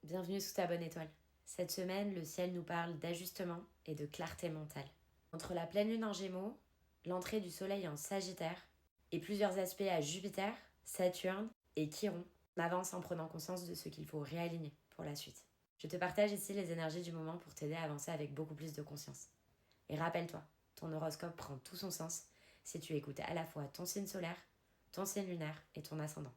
Bienvenue sous ta bonne étoile. Cette semaine, le ciel nous parle d'ajustement et de clarté mentale. Entre la pleine lune en Gémeaux, l'entrée du soleil en Sagittaire et plusieurs aspects à Jupiter, Saturne et Chiron, on avance en prenant conscience de ce qu'il faut réaligner pour la suite. Je te partage ici les énergies du moment pour t'aider à avancer avec beaucoup plus de conscience. Et rappelle-toi, ton horoscope prend tout son sens si tu écoutes à la fois ton signe solaire, ton signe lunaire et ton ascendant.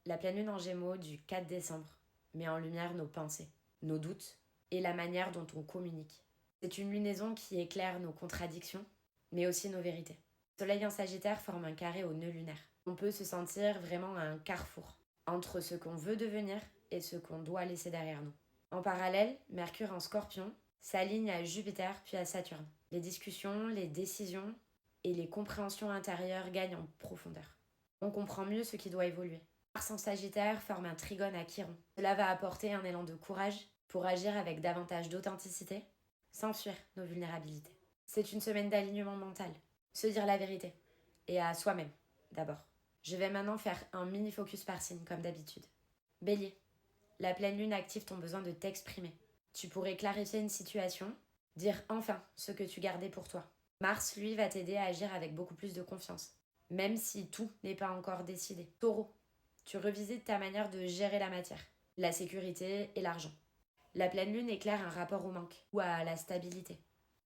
La pleine lune en Gémeaux du 4 décembre met en lumière nos pensées, nos doutes et la manière dont on communique. C'est une lunaison qui éclaire nos contradictions, mais aussi nos vérités. Le soleil en Sagittaire forme un carré au nœud lunaire. On peut se sentir vraiment à un carrefour entre ce qu'on veut devenir et ce qu'on doit laisser derrière nous. En parallèle, Mercure en Scorpion s'aligne à Jupiter puis à Saturne. Les discussions, les décisions et les compréhensions intérieures gagnent en profondeur. On comprend mieux ce qui doit évoluer. Mars en Sagittaire forme un trigone à Chiron. Cela va apporter un élan de courage pour agir avec davantage d'authenticité, sans fuir nos vulnérabilités. C'est une semaine d'alignement mental, se dire la vérité, et à soi-même d'abord. Je vais maintenant faire un mini focus par signe comme d'habitude. Bélier, la pleine lune active ton besoin de t'exprimer. Tu pourrais clarifier une situation, dire enfin ce que tu gardais pour toi. Mars, lui, va t'aider à agir avec beaucoup plus de confiance, même si tout n'est pas encore décidé. Taureau, tu revisites ta manière de gérer la matière, la sécurité et l'argent. La pleine lune éclaire un rapport au manque ou à la stabilité.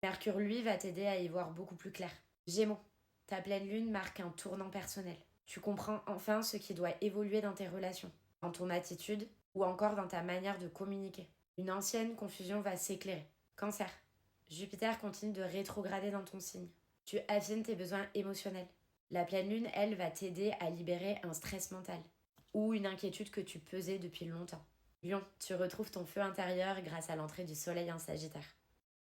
Mercure, lui, va t'aider à y voir beaucoup plus clair. Gémeaux, ta pleine lune marque un tournant personnel. Tu comprends enfin ce qui doit évoluer dans tes relations, dans ton attitude ou encore dans ta manière de communiquer. Une ancienne confusion va s'éclairer. Cancer, Jupiter continue de rétrograder dans ton signe. Tu affines tes besoins émotionnels. La pleine lune, elle, va t'aider à libérer un stress mental ou une inquiétude que tu pesais depuis longtemps. Lion, tu retrouves ton feu intérieur grâce à l'entrée du soleil en Sagittaire.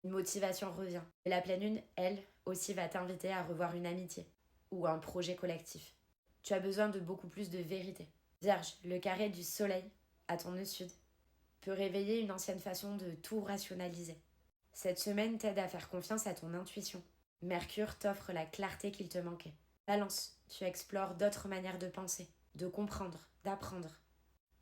Une motivation revient. Et la pleine lune, elle, aussi va t'inviter à revoir une amitié ou un projet collectif. Tu as besoin de beaucoup plus de vérité. Vierge, le carré du soleil, à ton nœud sud, peut réveiller une ancienne façon de tout rationaliser. Cette semaine t'aide à faire confiance à ton intuition. Mercure t'offre la clarté qu'il te manquait. Balance, tu explores d'autres manières de penser, de comprendre, d'apprendre.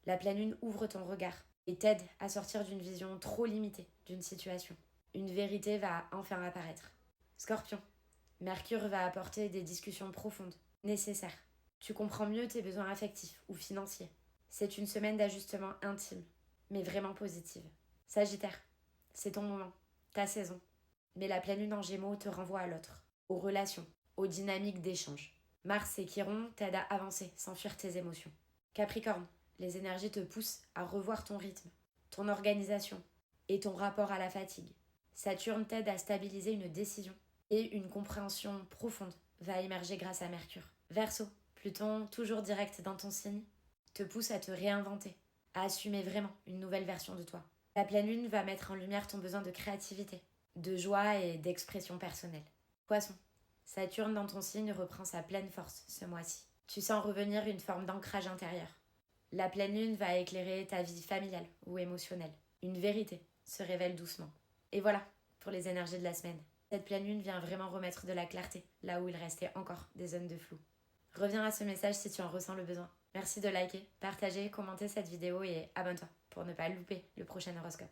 La pleine lune ouvre ton regard et t'aide à sortir d'une vision trop limitée d'une situation. Une vérité va enfin apparaître. Scorpion, Mercure va apporter des discussions profondes, nécessaires. Tu comprends mieux tes besoins affectifs ou financiers. C'est une semaine d'ajustement intime, mais vraiment positive. Sagittaire, c'est ton moment, ta saison. Mais la pleine lune en Gémeaux te renvoie à l'autre, aux relations, aux dynamiques d'échange. Mars et Chiron t'aident à avancer sans fuir tes émotions. Capricorne, les énergies te poussent à revoir ton rythme, ton organisation et ton rapport à la fatigue. Saturne t'aide à stabiliser une décision et une compréhension profonde va émerger grâce à Mercure. Verseau, Pluton, toujours direct dans ton signe, te pousse à te réinventer, à assumer vraiment une nouvelle version de toi. La pleine lune va mettre en lumière ton besoin de créativité, de joie et d'expression personnelle. Poisson, Saturne dans ton signe reprend sa pleine force ce mois-ci. Tu sens revenir une forme d'ancrage intérieur. La pleine lune va éclairer ta vie familiale ou émotionnelle. Une vérité se révèle doucement. Et voilà pour les énergies de la semaine. Cette pleine lune vient vraiment remettre de la clarté là où il restait encore des zones de flou. Reviens à ce message si tu en ressens le besoin. Merci de liker, partager, commenter cette vidéo et abonne-toi pour ne pas louper le prochain horoscope.